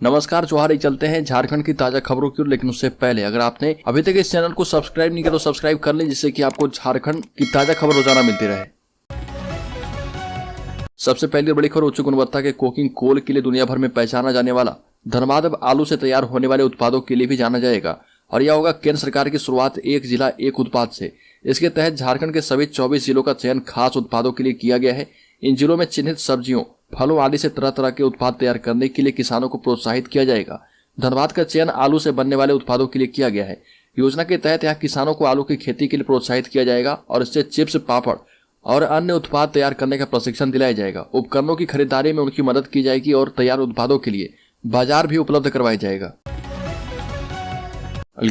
नमस्कार जोहार, चलते हैं झारखंड की ताजा खबरों की ओर। लेकिन उससे पहले अगर आपने अभी तक इस चैनल को सब्सक्राइब नहीं किया तो सब्सक्राइब कर लें, जिससे कि आपको झारखंड की ताजा खबर रोजाना मिलती रहे। सबसे पहली बड़ी खबर, उच्च गुणवत्ता के कोकिंग कोल के लिए दुनिया भर में पहचाना जाने वाला धनबाद अब आलू से तैयार होने वाले उत्पादों के लिए भी जाना जाएगा। और यह होगा केंद्र सरकार की शुरुआत एक जिला एक उत्पाद से। इसके तहत झारखंड के सभी 24 जिलों का चयन खास उत्पादों के लिए किया गया है। इन जिलों में चिन्हित सब्जियों, फलों आदि से तरह तरह के उत्पाद तैयार करने के लिए किसानों को प्रोत्साहित किया जाएगा। धनबाद का चयन आलू से बनने वाले उत्पादों के लिए किया गया है। योजना के तहत यहाँ किसानों को आलू की खेती के लिए प्रोत्साहित किया जाएगा और इससे चिप्स, पापड़ और अन्य उत्पाद तैयार करने का प्रशिक्षण दिलाया जाएगा। उपकरणों की खरीदारी में उनकी मदद की जाएगी और तैयार उत्पादों के लिए बाजार भी उपलब्ध करवाया जाएगा।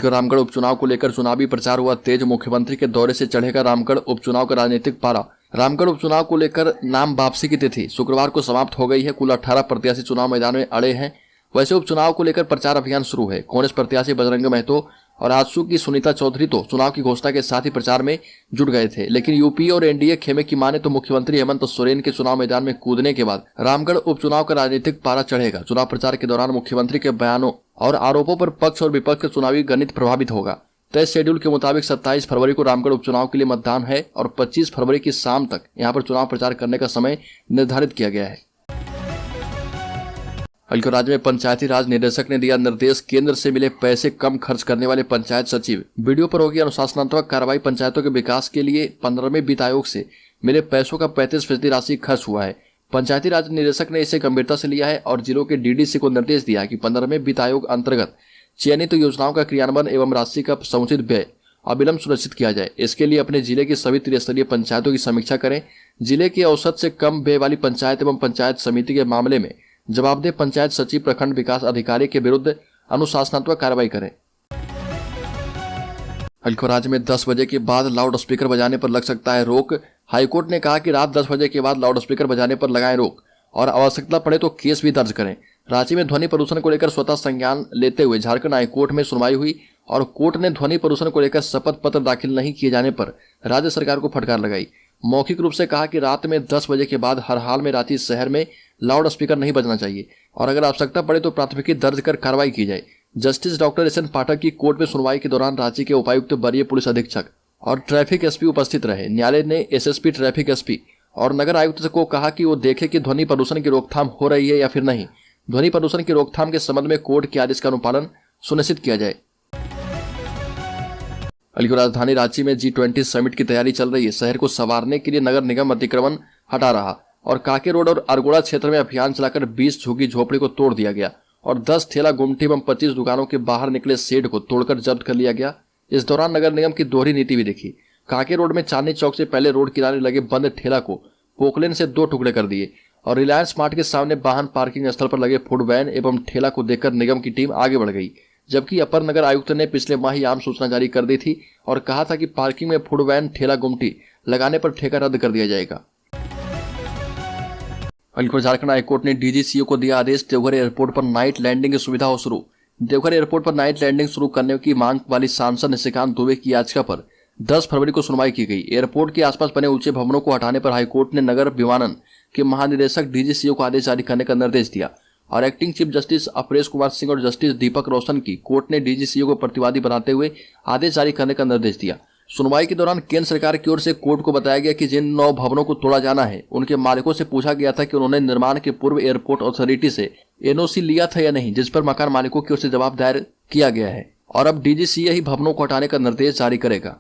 रामगढ़ उपचुनाव को लेकर चुनावी प्रचार हुआ तेज। मुख्यमंत्री के दौरे से चढ़ेगा रामगढ़ उपचुनाव का राजनीतिक पारा। रामगढ़ उपचुनाव को लेकर नाम वापसी की तिथि शुक्रवार को समाप्त हो गई है। कुल 18 प्रत्याशी चुनाव मैदान में अड़े हैं। वैसे उपचुनाव को लेकर प्रचार अभियान शुरू है। कांग्रेस प्रत्याशी बजरंग महतो और आजसू की सुनीता चौधरी तो चुनाव की घोषणा के साथ ही प्रचार में जुट गए थे। लेकिन यूपी और एनडीए खेमे की माने तो मुख्यमंत्री हेमंत सोरेन के चुनाव मैदान में कूदने के बाद रामगढ़ उपचुनाव का राजनीतिक पारा चढ़ेगा। चुनाव प्रचार के दौरान मुख्यमंत्री के बयानों और आरोपों पर पक्ष और विपक्ष का चुनावी गणित प्रभावित होगा। तय शेड्यूल के मुताबिक 27 फरवरी को रामगढ़ उपचुनाव के लिए मतदान है और 25 फरवरी की शाम तक यहां पर चुनाव प्रचार करने का समय निर्धारित किया गया है। राज्य में पंचायती राज निदेशक ने दिया निर्देश, केंद्र से मिले पैसे कम खर्च करने वाले पंचायत सचिव। वीडियो पर होगी अनुशासनात्मक कार्रवाई। पंचायतों के विकास के लिए 15वें वित्त आयोग से मिले पैसों का 35% राशि खर्च हुआ है। पंचायती राज निदेशक ने इसे गंभीरता से लिया है और जिलों के डीडीसी को निर्देश दिया कि 15वें वित्त आयोग अंतर्गत चयनित योजनाओं का क्रियान्वयन एवं राशि का समुचित व्यय अविलंब सुनिश्चित किया जाए। इसके लिए अपने जिले की सभी त्रिस्तरीय पंचायतों की समीक्षा करें। जिले की औसत से कम व्यय वाली पंचायत एवं पंचायत समिति के मामले में जवाबदेह पंचायत सचिव, प्रखंड विकास अधिकारी के विरुद्ध अनुशासनात्मक कार्रवाई करें। राज्य में 10 बजे के बाद लाउड स्पीकर बजाने पर लग सकता है रोक। हाईकोर्ट ने कहा कि रात 10 बजे के बाद लाउड स्पीकर बजाने पर लगाएं रोक और आवश्यकता पड़े तो केस भी दर्ज करें। रांची में ध्वनि प्रदूषण को लेकर स्वतः संज्ञान लेते हुए झारखंड हाईकोर्ट में सुनवाई हुई और कोर्ट ने ध्वनि प्रदूषण को लेकर शपथ पत्र दाखिल नहीं किए जाने पर राज्य सरकार को फटकार लगाई। मौखिक रूप से कहा कि रात में 10 बजे के बाद हर हाल में रांची शहर में लाउड स्पीकर नहीं बजना चाहिए और अगर आवश्यकता पड़े तो प्राथमिकी दर्ज कर कार्रवाई की जाए। जस्टिस डॉक्टर एस एन पाठक की कोर्ट में सुनवाई के दौरान रांची के उपायुक्त, वरीय पुलिस अधीक्षक और ट्रैफिक एसपी उपस्थित रहे। न्यायालय ने एसएसपी, ट्रैफिक एसपी और नगर आयुक्त को कहा कि वो देखे कि ध्वनि प्रदूषण की रोकथाम हो रही है या फिर नहीं। ध्वनि प्रदूषण की रोकथाम के संबंध में कोर्ट के आदेश का अनुपालन सुनिश्चित किया जाए। राजधानी रांची में G20 समिट की तैयारी चल रही है। शहर को संवारने के लिए नगर निगम अतिक्रमण हटा रहा और काके रोड और अरगोड़ा क्षेत्र में अभियान चलाकर 20 झुग्गी झोपड़ी को तोड़ दिया गया और 10 ठेला गुमटी एवं 25 दुकानों के बाहर निकले शेड को तोड़कर जब्त कर लिया गया। इस दौरान नगर निगम की दोहरी नीति भी देखी। काके रोड में चांदनी चौक से पहले रोड किनारे लगे बंद ठेला को पोकलेन से 2 टुकड़े कर दिए और रिलायंस मार्ट के सामने वाहन पार्किंग स्थल पर लगे फूड वैन एवं ठेला को देखकर निगम की टीम आगे बढ़ गई। जबकि अपर नगर आयुक्त ने पिछले माह ही आम सूचना जारी कर दी थी और कहा था कि पार्किंग में फूड वैन, ठेला, गुमटी लगाने पर ठेका रद्द कर दिया जाएगा। झारखंड हाईकोर्ट ने डीजीसीओ को दिया आदेश, देवघर एयरपोर्ट पर नाइट लैंडिंग की सुविधा हो शुरू। देवघर एयरपोर्ट पर नाइट लैंडिंग शुरू करने की मांग वाली सांसद निशिकांत दुबे की याचिका पर 10 फरवरी को सुनवाई की गई। एयरपोर्ट के आसपास बने ऊंचे भवनों को हटाने पर हाईकोर्ट ने नगर विमानन के महानिदेशक डीजीसीओ को आदेश जारी करने का निर्देश दिया और acting chief justice Aparesh Kumar Singh और जस्टिस दीपक रोशन की कोर्ट ने डीजीसीओ को प्रतिवादी बनाते हुए आदेश जारी करने का निर्देश दिया। सुनवाई के दौरान केंद्र सरकार की ओर से कोर्ट को बताया गया कि जिन 9 भवनों को तोड़ा जाना है उनके मालिकों से पूछा गया था कि उन्होंने निर्माण के पूर्व एयरपोर्ट अथॉरिटी से एनओसी लिया था या नहीं, जिस पर मकान मालिकों की ओर से जवाब दायर किया गया है और अब डीजीसीए ही भवनों को हटाने का निर्देश जारी करेगा।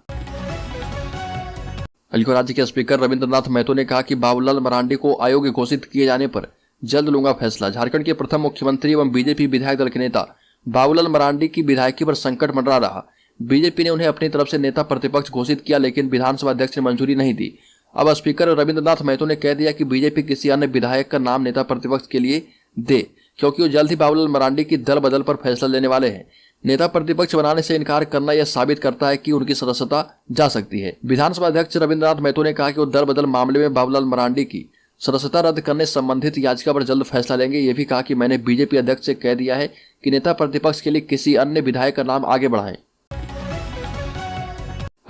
राज्य के स्पीकर रविंद्रनाथ महतो ने कहा कि बाबूलाल मरांडी को अयोग्य घोषित किए जाने पर जल्द लूंगा फैसला। झारखंड के प्रथम मुख्यमंत्री एवं बीजेपी विधायक दल के नेता बाबूलाल मरांडी की विधायकी पर संकट मंडरा रहा। बीजेपी ने उन्हें अपनी तरफ से नेता प्रतिपक्ष घोषित किया लेकिन विधानसभा अध्यक्ष ने मंजूरी नहीं दी। अब स्पीकर रविंद्रनाथ महतो ने कह दिया कि बीजेपी किसी अन्य विधायक का नाम नेता प्रतिपक्ष के लिए दे, क्योंकि वो जल्द ही बाबूलाल मरांडी की दल बदल पर फैसला लेने वाले हैं। नेता प्रतिपक्ष बनाने से इनकार करना यह साबित करता है कि उनकी सदस्यता जा सकती है। विधानसभा अध्यक्ष रविंद्रनाथ महतो ने कहा कि वो दल बदल मामले में बाबूलाल मरांडी की सदस्यता रद्द करने संबंधित याचिका पर जल्द फैसला लेंगे। ये भी कहा कि मैंने बीजेपी अध्यक्ष से कह दिया है कि नेता प्रतिपक्ष के लिए किसी अन्य विधायक का नाम आगे बढ़ाएं।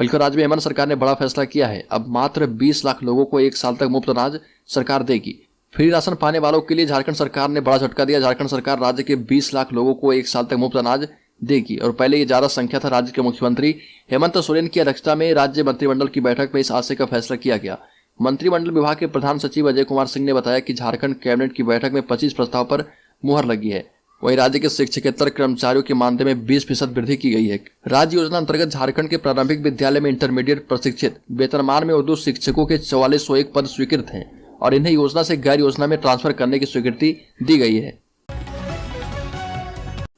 राज्य में हेमंत सरकार ने बड़ा फैसला किया है। अब मात्र 20 लाख लोगों को 1 साल तक मुफ्त अनाज सरकार देगी। फ्री राशन पाने वालों के लिए झारखंड सरकार ने बड़ा झटका दिया। झारखंड सरकार राज्य के 20 लाख लोगों को 1 साल तक मुफ्त अनाज देगी और पहले ये ज्यादा संख्या था। राज्य के मुख्यमंत्री हेमंत सोरेन की अध्यक्षता में राज्य मंत्रिमंडल की बैठक में इस आशय का फैसला किया गया। मंत्रिमंडल विभाग के प्रधान सचिव अजय कुमार सिंह ने बताया कि झारखंड कैबिनेट की बैठक में 25 प्रस्ताव पर मुहर लगी है। वहीं राज्य के शिक्षकेतर कर्मचारियों के मानदेय में 20% वृद्धि की गई है। राज्य योजना अंतर्गत झारखंड के प्रारंभिक विद्यालय में इंटरमीडिएट प्रशिक्षित वेतनमान में उर्दू शिक्षकों के 4401 पद स्वीकृत हैं और इन्हें योजना से गैर योजना में ट्रांसफर करने की स्वीकृति दी गई है।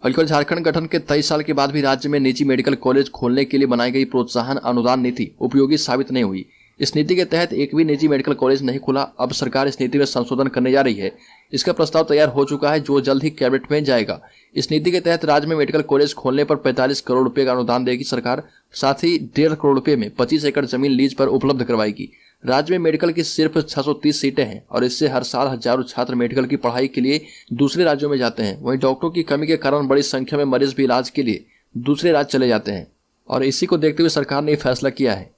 बल्कि झारखंड गठन के 23 साल के बाद भी राज्य में निजी मेडिकल कॉलेज खोलने के लिए बनाई गई प्रोत्साहन अनुदान नीति उपयोगी साबित नहीं हुई। इस नीति के तहत एक भी निजी मेडिकल कॉलेज नहीं खुला। अब सरकार इस नीति में संशोधन करने जा रही है। इसका प्रस्ताव तैयार हो चुका है जो जल्द ही कैबिनेट में जाएगा। इस नीति के तहत राज्य में मेडिकल कॉलेज खोलने पर 45 करोड़ रुपए का अनुदान देगी सरकार। साथ ही 1.5 करोड़ रुपए में 25 एकड़ जमीन लीज पर उपलब्ध करवाएगी। राज्य में मेडिकल की सिर्फ 630 सीटें हैं और इससे हर साल हजारों छात्र मेडिकल की पढ़ाई के लिए दूसरे राज्यों में जाते हैं। वहीं डॉक्टरों की कमी के कारण बड़ी संख्या में मरीज भी इलाज के लिए दूसरे राज्य चले जाते हैं और इसी को देखते हुए सरकार ने फैसला किया है।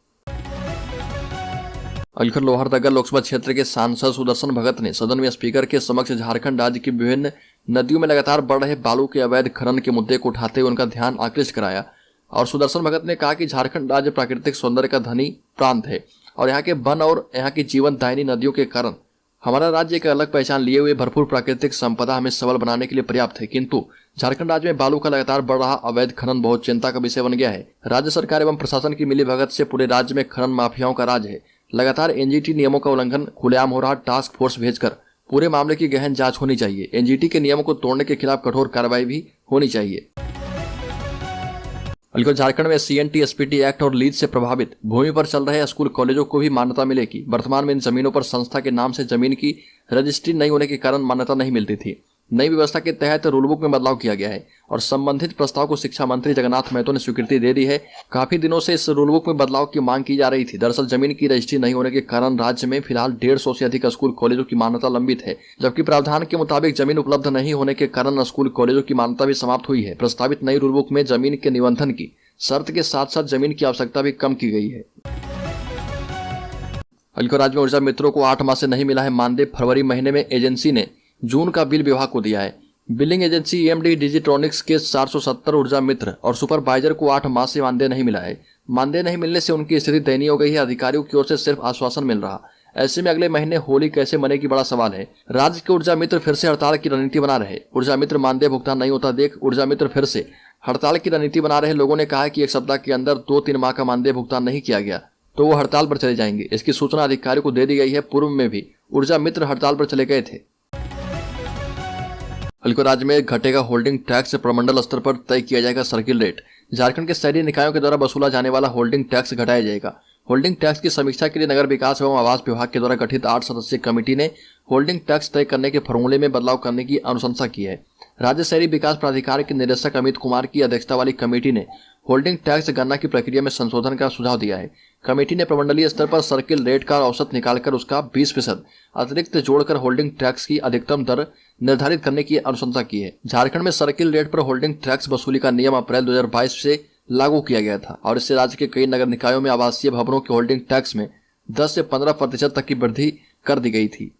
अलखर लोहरदगा लोकसभा क्षेत्र के सांसद सुदर्शन भगत ने सदन में स्पीकर के समक्ष झारखंड राज्य की विभिन्न नदियों में लगातार बढ़ रहे बालू के अवैध खनन के मुद्दे को उठाते हुए उनका ध्यान आकृष्ट कराया। और सुदर्शन भगत ने कहा कि झारखंड राज्य प्राकृतिक सौंदर्य का धनी प्रांत है और यहाँ के वन और यहाँ की जीवन दायिनी नदियों के कारण हमारा राज्य एक अलग पहचान लिए हुए भरपूर प्राकृतिक संपदा हमें सबल बनाने के लिए पर्याप्त है, किंतु झारखंड राज्य में बालू का लगातार बढ़ रहा अवैध खनन बहुत चिंता का विषय बन गया है। राज्य सरकार एवं प्रशासन की मिलीभगत से पूरे राज्य में खनन माफियाओं का राज है। लगातार एनजीटी नियमों का उल्लंघन खुलेआम हो रहा। टास्क फोर्स भेजकर पूरे मामले की गहन जांच होनी चाहिए। एनजीटी के नियमों को तोड़ने के खिलाफ कठोर कार्रवाई भी होनी चाहिए। बल्कि झारखंड में सीएनटी एसपीटी एक्ट और लीज से प्रभावित भूमि पर चल रहे स्कूल कॉलेजों को भी मान्यता मिलेगी। वर्तमान में इन जमीनों पर संस्था के नाम से जमीन की रजिस्ट्री नहीं होने के कारण मान्यता नहीं मिलती थी। नई व्यवस्था के तहत रूलबुक में बदलाव किया गया है और संबंधित प्रस्ताव को शिक्षा मंत्री जगन्नाथ महतो ने स्वीकृति दे दी है। काफी दिनों से इस रूलबुक में बदलाव की मांग की जा रही थी। दरअसल जमीन की रजिस्ट्री नहीं होने के कारण राज्य में फिलहाल 150 से अधिक स्कूल कॉलेजों की मान्यता लंबित है, जबकि प्रावधान के मुताबिक जमीन उपलब्ध नहीं होने के कारण स्कूल कॉलेजों की मान्यता भी समाप्त हुई है। प्रस्तावित नई रूलबुक में जमीन के निबंधन की शर्त के साथ साथ जमीन की आवश्यकता भी कम की गई है। बल्कि राज्य में ऊर्जा मित्रों को 8 माह से नहीं मिला है मानदेय। फरवरी महीने में एजेंसी ने जून का बिल विभाग को दिया है। बिलिंग एजेंसी ईएमडी डिजिट्रॉनिक्स के 470 ऊर्जा मित्र और सुपरवाइजर को 8 माह से मानदेय नहीं मिला है। मानदेय नहीं मिलने से उनकी स्थिति दयनीय हो गई है। अधिकारियों की ओर से सिर्फ आश्वासन मिल रहा। ऐसे में अगले महीने होली कैसे मनेगी बड़ा सवाल है। राज्य के ऊर्जा मित्र फिर से हड़ताल की रणनीति बना रहे। ऊर्जा मित्र मानदेय भुगतान नहीं होता देख ऊर्जा मित्र फिर से हड़ताल की रणनीति बना रहे। लोगों ने कहा कि 1 सप्ताह के अंदर 2-3 माह का मानदेय भुगतान नहीं किया गया तो वो हड़ताल पर चले जाएंगे। इसकी सूचना अधिकारियों को दे दी गई है। पूर्व में भी ऊर्जा मित्र हड़ताल पर चले गए थे। बल्कि राज्य में घटेगा होल्डिंग टैक्स। प्रमंडल स्तर पर तय किया जाएगा सर्किल रेट। झारखंड के शहरी निकायों के द्वारा वसूला जाने वाला होल्डिंग टैक्स घटाया जाएगा। होल्डिंग टैक्स की समीक्षा के लिए नगर विकास एवं आवास विभाग के द्वारा गठित 8 सदस्यीय कमेटी ने होल्डिंग टैक्स तय करने के फॉर्मूले में बदलाव करने की अनुशंसा की है। राज्य शहरी विकास प्राधिकार के निदेशक अमित कुमार की अध्यक्षता वाली कमेटी ने होल्डिंग टैक्स गणना की प्रक्रिया में संशोधन का सुझाव दिया है। कमेटी ने प्रमंडलीय स्तर पर सर्किल रेट का औसत निकालकर उसका 20% अतिरिक्त जोड़कर होल्डिंग टैक्स की अधिकतम दर निर्धारित करने की अनुशंसा की है। झारखंड में सर्किल रेट पर होल्डिंग टैक्स वसूली का नियम अप्रैल 2022 से लागू किया गया था और इससे राज्य के कई नगर निकायों में आवासीय भवनों के होल्डिंग टैक्स में 10 से 15% तक की वृद्धि कर दी गई थी।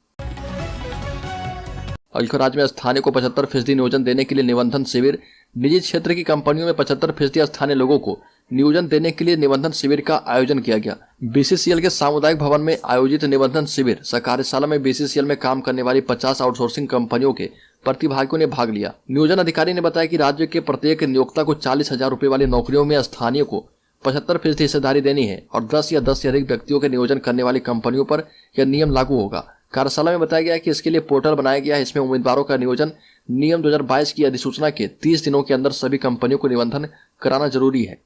और राज्य में स्थानीय को 75% नियोजन देने के लिए निबंधन शिविर। निजी क्षेत्र की कंपनियों में 75% स्थानीय लोगों को नियोजन देने के लिए निबंधन शिविर का आयोजन किया गया। बीसीसीएल के सामुदायिक भवन में आयोजित निबंधन शिविर कार्यशाला में बीसीसीएल में काम करने वाली 50 आउटसोर्सिंग कंपनियों के प्रतिभागियों ने भाग लिया। नियोजन अधिकारी ने बताया कि राज्य के प्रत्येक नियोक्ता को 40,000 रुपए वाली नौकरियों में स्थानीय को 75% हिस्सेदारी देनी है और 10 या 10 से अधिक व्यक्तियों के नियोजन करने वाली कंपनियों पर यह नियम लागू होगा। कार्यशाला में बताया गया कि इसके लिए पोर्टल बनाया गया है। इसमें उम्मीदवारों का नियोजन नियम 2022 की अधिसूचना के 30 दिनों के अंदर सभी कंपनियों को निबंधन कराना जरूरी है।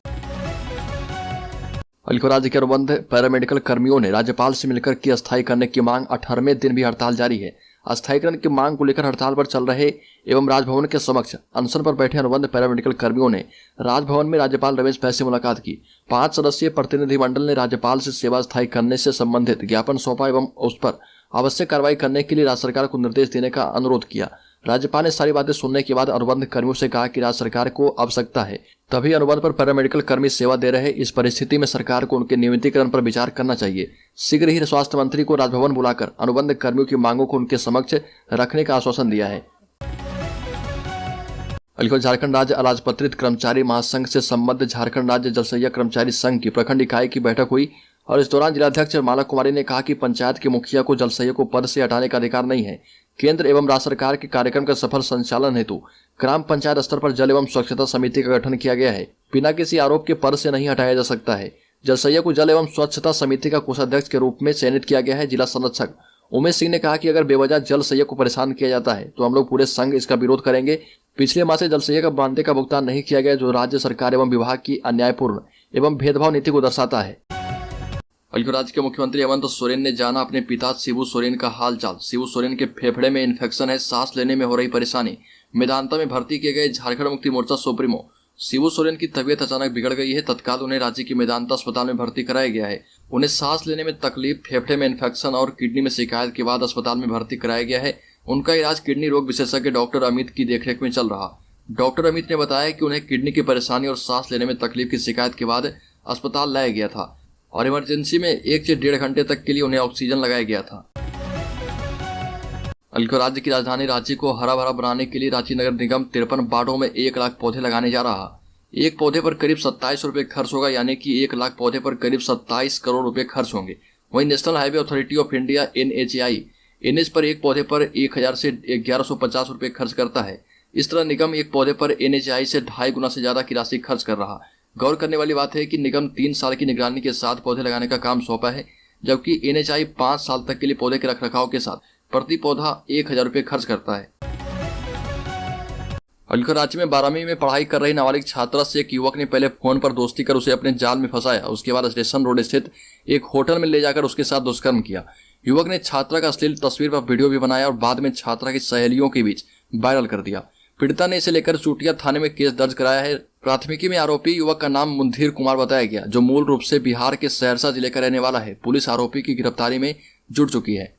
राज्य के अनुबंध पैरामेडिकल कर्मियों ने राज्यपाल से मिलकर की अस्थायी करने की मांग। 18वें दिन भी हड़ताल जारी है। अस्थायीकरण की मांग को लेकर हड़ताल पर चल रहे एवं राजभवन के समक्ष अनशन पर बैठे अनुबंध पैरामेडिकल कर्मियों ने राजभवन में राज्यपाल रमेश बैस से मुलाकात की। 5 सदस्यीय प्रतिनिधिमंडल ने राज्यपाल से सेवा स्थायी करने से संबंधित ज्ञापन सौंपा एवं उस पर आवश्यक कार्रवाई करने के लिए राज्य सरकार को निर्देश देने का अनुरोध किया। राज्यपाल ने सारी बातें सुनने के बाद अनुबंध कर्मियों से कहा कि राज्य सरकार को आवश्यकता है, तभी अनुबंध पर पैरामेडिकल कर्मी सेवा दे रहे। इस परिस्थिति में सरकार को उनके नियमितीकरण पर विचार करना चाहिए। शीघ्र ही स्वास्थ्य मंत्री को राजभवन बुलाकर अनुबंध कर्मियों की मांगों को उनके समक्ष रखने का आश्वासन दिया है। झारखंड राज्य अराजपत्रित कर्मचारी महासंघ से संबद्ध झारखंड राज्य जलसैया कर्मचारी संघ की प्रखंड इकाई की बैठक हुई और इस दौरान जिलाध्यक्ष माला कुमारी ने कहा कि पंचायत के मुखिया को जलसैया को पद से हटाने का अधिकार नहीं है। केंद्र एवं राज्य सरकार के कार्यक्रम का सफल संचालन हेतु ग्राम पंचायत स्तर पर जल एवं स्वच्छता समिति का गठन किया गया है। बिना किसी आरोप के पद से नहीं हटाया जा सकता है। जलसैया को जल एवं स्वच्छता समिति का कोषाध्यक्ष के रूप में चयनित किया गया है। जिला संरक्षक उमेश सिंह ने कहा कि अगर बेवजह जलसैया को परेशान किया जाता है तो हम लोग पूरे संघ इसका विरोध करेंगे। पिछले माह से जलसैया का मानदेय का भुगतान नहीं किया गया, जो राज्य सरकार एवं विभाग की अन्यायपूर्ण एवं भेदभाव नीति को दर्शाता है। राज्य के मुख्यमंत्री हेमंत सोरेन ने जाना अपने पिता शिबू सोरेन का हालचाल। शिबू सोरेन के फेफड़े में इन्फेक्शन है, सांस लेने में हो रही परेशानी। मेदांता में भर्ती किए गए झारखंड मुक्ति मोर्चा सुप्रीमो शिबू सोरेन की तबीयत अचानक बिगड़ गई है। तत्काल उन्हें राज्य के मेदांता अस्पताल में भर्ती कराया गया है। उन्हें सांस लेने में तकलीफ, फेफड़े में इन्फेक्शन और किडनी में शिकायत के बाद अस्पताल में भर्ती कराया गया है। उनका इलाज किडनी रोग विशेषज्ञ डॉक्टर अमित की देखरेख में चल रहा। डॉक्टर अमित ने बताया कि उन्हें किडनी की परेशानी और सांस लेने में तकलीफ की शिकायत के बाद अस्पताल लाया गया था और इमरजेंसी में 1 से 1.5 घंटे तक के लिए उन्हें ऑक्सीजन लगाया गया था। राज्य की राजधानी रांची को हरा भरा बनाने के लिए रांची नगर निगम 53 वार्डों में 1 लाख पौधे लगाने जा रहा। एक पौधे पर करीब 27 रुपए खर्च होगा, यानी कि 1 लाख पौधे पर करीब 27 करोड़ रुपए खर्च होंगे। वहीं national highway authority of India NHAI NH पर एक पौधे पर 1000 से 1150 रुपए खर्च करता है। इस तरह निगम एक पौधे पर NHAI से 2.5 गुना से ज्यादा की राशि खर्च कर रहा। गौर करने वाली बात है कि निगम 3 साल की निगरानी के साथ पौधे लगाने का काम सौंपा है, जबकि NHAI 5 साल तक के लिए पौधे के रखरखाव के साथ प्रति पौधा 1000 रुपए खर्च करता है। राज्य में 12वीं में पढ़ाई कर रही नाबालिग छात्रा से एक युवक ने पहले फोन पर दोस्ती कर उसे अपने जाल में फंसाया। उसके बाद स्टेशन रोड स्थित एक होटल में ले जाकर उसके साथ दुष्कर्म किया। युवक ने छात्रा का अश्लील तस्वीर पर वीडियो भी बनाया और बाद में छात्रा की सहेलियों के बीच वायरल कर दिया। पीड़िता ने इसे लेकर चूटिया थाने में केस दर्ज कराया है। प्राथमिकी में आरोपी युवक का नाम मुंधीर कुमार बताया गया, जो मूल रूप से बिहार के सहरसा जिले का रहने वाला है। पुलिस आरोपी की गिरफ्तारी में जुट चुकी है।